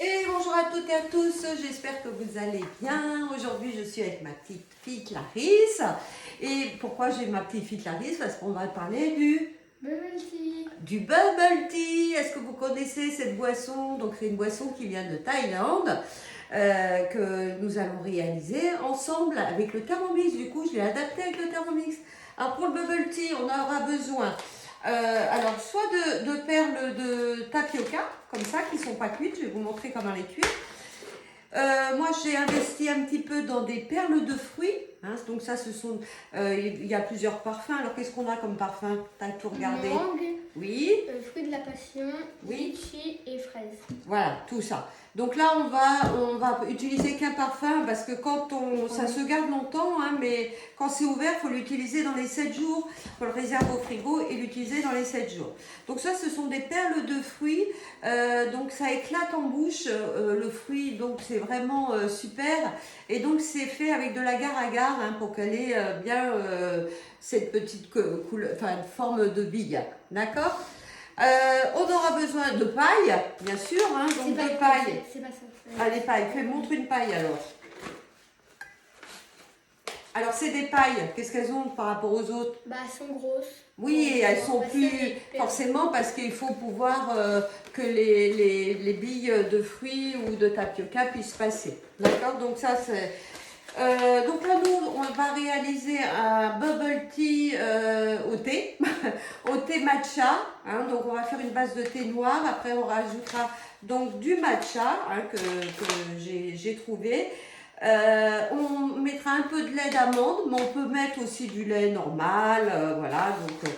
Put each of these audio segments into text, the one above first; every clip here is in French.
Et bonjour à toutes et à tous, j'espère que vous allez bien. Aujourd'hui, je suis avec ma petite fille Clarisse. Et pourquoi j'ai ma petite fille Clarisse? Parce qu'on va parler Bubble tea. du bubble tea. Est-ce que vous connaissez cette boisson? Donc, c'est une boisson qui vient de Thaïlande, que nous allons réaliser ensemble avec le Thermomix. Du coup, je l'ai adapté avec le Thermomix. Alors, pour le bubble tea, on aura besoin alors soit de perles de tapioca, comme ça, qui ne sont pas cuites. Je vais vous montrer comment les cuire. Moi, j'ai investi un petit peu dans des perles de fruits. Hein, donc ça, il y a plusieurs parfums. Alors, qu'est-ce qu'on a comme parfum? T'as tout regardé? Mangue, Oui. fruit de la passion, Oui. litchi et fraise. Voilà, tout ça. Donc là, on va utiliser qu'un parfum parce que ça se garde longtemps, hein, mais quand c'est ouvert, il faut l'utiliser dans les 7 jours. Il faut le réserver au frigo et l'utiliser dans les 7 jours. Donc ça, ce sont des perles de fruits. Donc ça éclate en bouche, le fruit. Donc c'est vraiment super. Et donc c'est fait avec de l'agar-agar hein, pour qu'elle ait bien cette petite forme de bille. D'accord? On aura besoin de paille, bien sûr, hein, donc de paille. C'est pas ça. Allez, paille, montre une paille alors. Alors, c'est des pailles, qu'est-ce qu'elles ont par rapport aux autres? Bah, elles sont grosses. Oui, elles sont plus, forcément, parce qu'il faut pouvoir que les billes de fruits ou de tapioca puissent passer. D'accord? Donc, ça, c'est... donc là, nous, on va réaliser un bubble tea au thé, au thé matcha. Hein, donc, on va faire une base de thé noir. Après, on rajoutera donc du matcha hein, que j'ai trouvé. On mettra un peu de lait d'amande, mais on peut mettre aussi du lait normal. Voilà, donc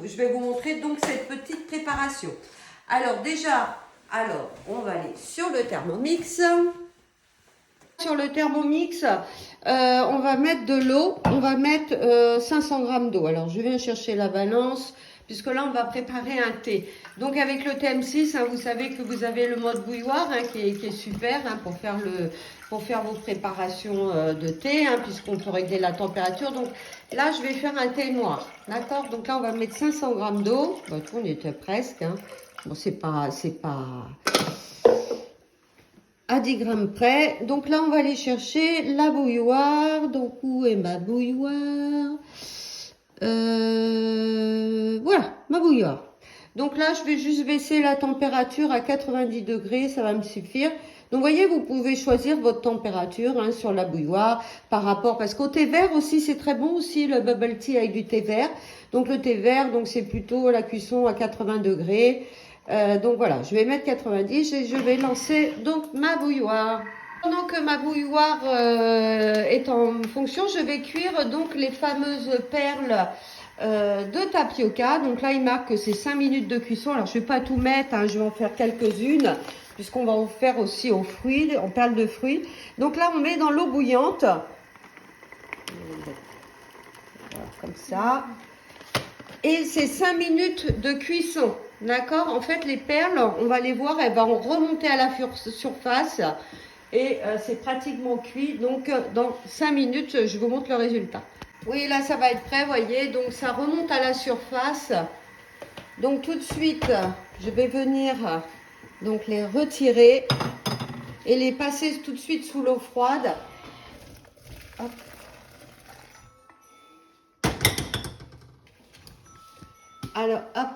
je vais vous montrer donc cette petite préparation. Alors déjà, on va aller sur le Thermomix. Sur le Thermomix, on va mettre de l'eau, on va mettre 500 g d'eau. Alors je viens chercher la balance, puisque là on va préparer un thé. Donc avec le TM6, hein, vous savez que vous avez le mode bouilloire hein, qui est super hein, pour faire vos préparations de thé, hein, puisqu'on peut régler la température. Donc là je vais faire un thé noir, d'accord? Donc là on va mettre 500 g d'eau. Bon, on était presque. Hein. Bon, c'est pas à 10 grammes près. Donc là, on va aller chercher la bouilloire. Donc, où est ma bouilloire? Voilà, ma bouilloire. Donc là, je vais juste baisser la température à 90 degrés. Ça va me suffire. Donc, vous voyez, vous pouvez choisir votre température hein, sur la bouilloire par rapport... Parce qu'au thé vert aussi, c'est très bon aussi, le bubble tea avec du thé vert. Donc, le thé vert, donc c'est plutôt la cuisson à 80 degrés. Donc voilà, je vais mettre 90 et je vais lancer donc ma bouilloire. Pendant que ma bouilloire est en fonction, je vais cuire donc les fameuses perles de tapioca. Donc là, il marque que c'est 5 minutes de cuisson. Alors, je ne vais pas tout mettre, hein, je vais en faire quelques-unes, puisqu'on va en faire aussi aux fruits, en perles de fruits. Donc là, on met dans l'eau bouillante. Voilà, comme ça. Et c'est 5 minutes de cuisson. D'accord? En fait, les perles, on va les voir, elles vont remonter à la surface. Et c'est pratiquement cuit. Donc, dans 5 minutes, je vous montre le résultat. Oui, là, ça va être prêt, voyez. Donc, ça remonte à la surface. Donc, tout de suite, je vais venir donc les retirer et les passer tout de suite sous l'eau froide. Hop. Alors, hop.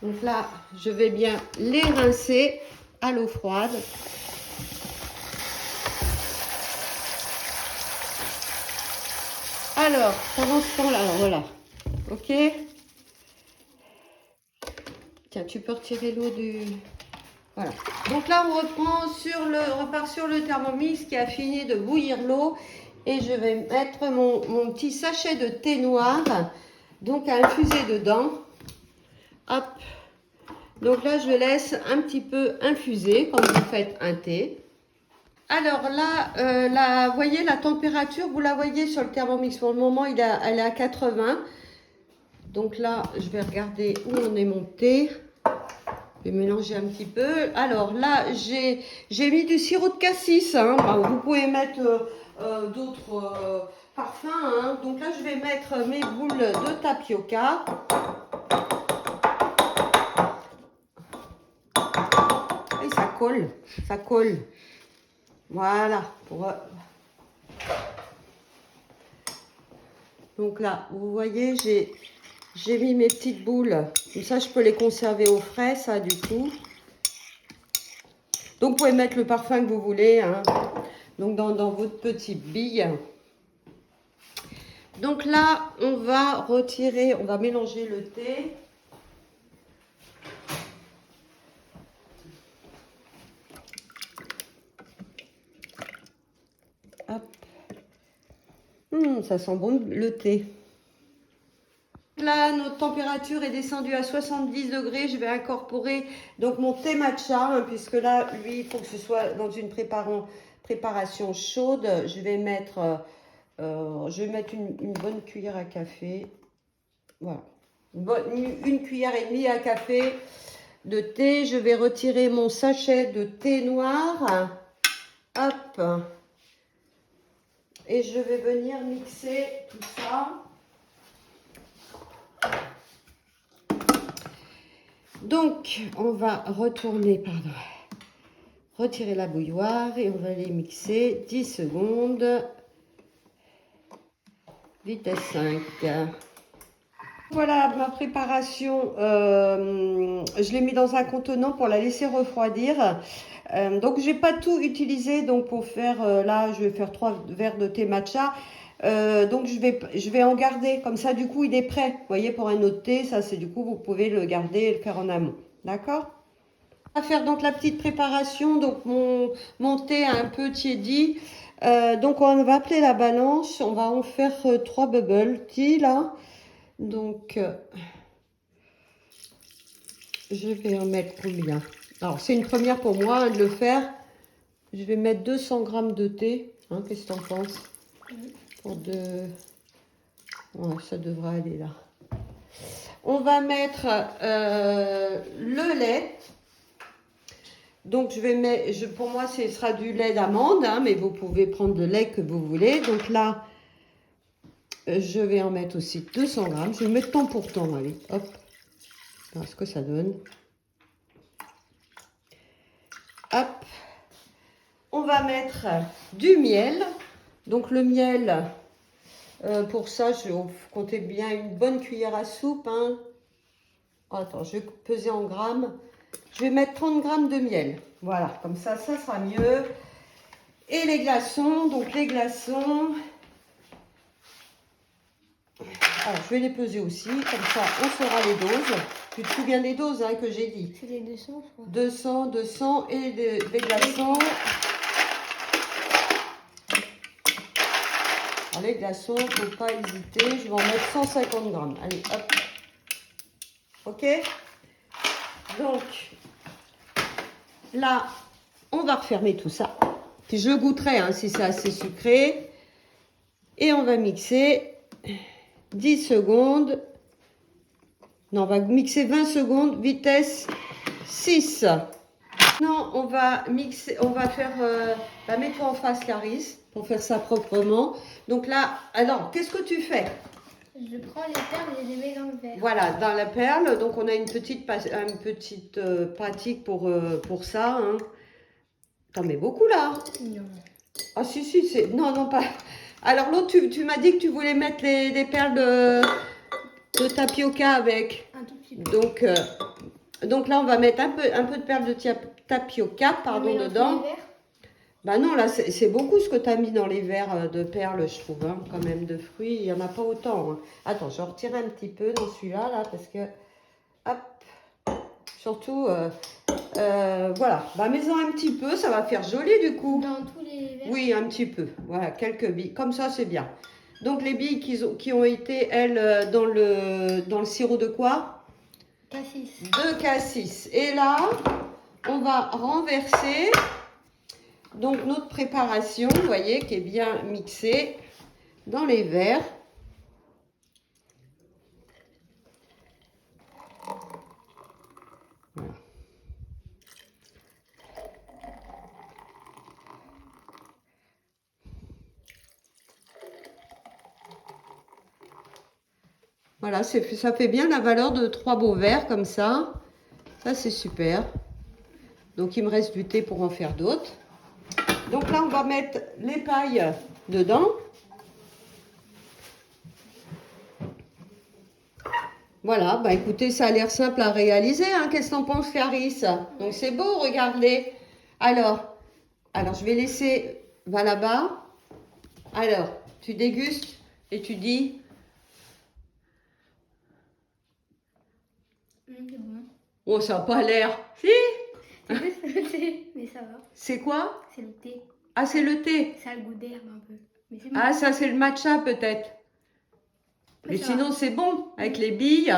Donc là, je vais bien les rincer à l'eau froide. Alors, pendant ce temps-là, voilà. Ok. Tiens, tu peux retirer l'eau du... Voilà. Donc là, on repart sur le Thermomix qui a fini de bouillir l'eau. Et je vais mettre mon petit sachet de thé noir, donc à infuser dedans. Hop. Donc là, je laisse un petit peu infuser, comme vous faites un thé. Alors là, vous voyez la température, vous la voyez sur le Thermomix. Pour le moment, elle est à 80. Donc là, je vais regarder où on est monté. Je vais mélanger un petit peu. Alors là, j'ai mis du sirop de cassis. Hein. Vous pouvez mettre d'autres parfums. Hein. Donc là, je vais mettre mes boules de tapioca. colle. Ça colle. Voilà. Donc là, vous voyez, j'ai mis mes petites boules. Comme ça, je peux les conserver au frais, ça, du coup. Donc, vous pouvez mettre le parfum que vous voulez, hein. Donc, dans votre petite bille. Donc là, on va mélanger le thé. Hop. Ça sent bon le thé. Là, notre température est descendue à 70 degrés. Je vais incorporer donc mon thé matcha, hein, puisque là, lui, il faut que ce soit dans une préparation chaude. Je vais mettre une bonne cuillère à café. Voilà. Une cuillère et demie à café de thé. Je vais retirer mon sachet de thé noir. Hop. Et je vais venir mixer tout ça. Donc, on va retirer la bouilloire et on va les mixer 10 secondes. Vitesse 5. Voilà ma préparation. Je l'ai mis dans un contenant pour la laisser refroidir. Donc, je n'ai pas tout utilisé. Donc, pour faire, là, je vais faire 3 verres de thé matcha. Donc, je vais en garder. Comme ça, du coup, il est prêt. Vous voyez, pour un autre thé, ça, c'est du coup, vous pouvez le garder et le faire en amont. D'accord? On va faire donc la petite préparation. Donc, mon thé a un peu tiédi. Donc, on va appeler la balance. On va en faire 3 bubble tea, là. Donc, je vais en mettre combien? Alors, c'est une première pour moi, hein, de le faire. Je vais mettre 200 grammes de thé. Hein, qu'est-ce que tu en penses? Pour ouais, ça devrait aller là. On va mettre le lait. Donc, pour moi, ce sera du lait d'amande, hein, mais vous pouvez prendre le lait que vous voulez. Donc là, je vais en mettre aussi 200 grammes. Je vais mettre temps pour temps, allez, hop. Voilà ce que ça donne. Hop. On va mettre du miel. Donc le miel, pour ça, je vais compter bien une bonne cuillère à soupe. Hein. Oh, attends, je vais peser en grammes. Je vais mettre 30 grammes de miel. Voilà, comme ça sera mieux. Et les glaçons, donc les glaçons... Alors, je vais les peser aussi, comme ça on saura les doses. Tu te souviens des doses, hein, que j'ai dit? C'est les 200, je crois. 200 et des glaçons. Alors, les glaçons, il ne faut pas hésiter. Je vais en mettre 150 grammes. Allez, hop. Ok? Donc, là, on va refermer tout ça. Puis je goûterai, hein, si c'est assez sucré. Et on va mixer 10 secondes. Non, on va mixer 20 secondes, vitesse 6. Non, on va mixer, on va faire, mets-toi en face, Clarisse, pour faire ça proprement. Donc là, alors, qu'est-ce que tu fais? Je prends les perles et je les mets dans le verre. Voilà, dans la perle, donc on a une petite pratique pour ça. Hein. T'en mets beaucoup là? Non. Ah si, c'est... Non, pas... Alors l'autre, tu m'as dit que tu voulais mettre des perles de tapioca avec. Un tout petit peu. Donc là, on va mettre un peu de perles de tapioca, pardon, dedans. Bah non, là, c'est beaucoup ce que tu as mis dans les verres de perles, je trouve, hein, quand même, de fruits. Il n'y en a pas autant. Hein. Attends, je vais retirer un petit peu dans celui-là, là, parce que... Hop. Surtout, voilà. Bah, mets-en un petit peu, ça va faire joli, du coup. Dans tous les verres? Oui, un petit peu. Voilà, quelques billes. Comme ça, c'est bien. Donc, les billes qui ont été, elles, dans le sirop de quoi? Cassis. De cassis. Et là, on va renverser... Donc, notre préparation, vous voyez, qui est bien mixée dans les verres. Voilà. Voilà, ça fait bien la valeur de 3 beaux verres comme ça. Ça, c'est super. Donc, il me reste du thé pour en faire d'autres. Donc là, on va mettre les pailles dedans. Voilà, bah écoutez, ça a l'air simple à réaliser, hein. Qu'est-ce que t'en penses, Clarisse? Donc c'est beau, regardez. Alors, je vais laisser, va là-bas. Alors, tu dégustes et tu dis, C'est bon. oh, ça n'a pas l'air. Si? C'est juste le thé, mais ça va. C'est quoi? C'est le thé. Ah, c'est le thé. Ça a le goût d'herbe un peu. Mais c'est bon. Ah, ça, c'est le matcha peut-être. Mais Ça sinon, c'est bon avec les billes.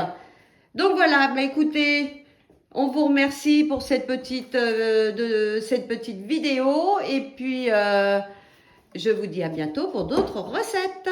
Donc voilà, bah écoutez, on vous remercie pour cette petite vidéo. Et puis, je vous dis à bientôt pour d'autres recettes.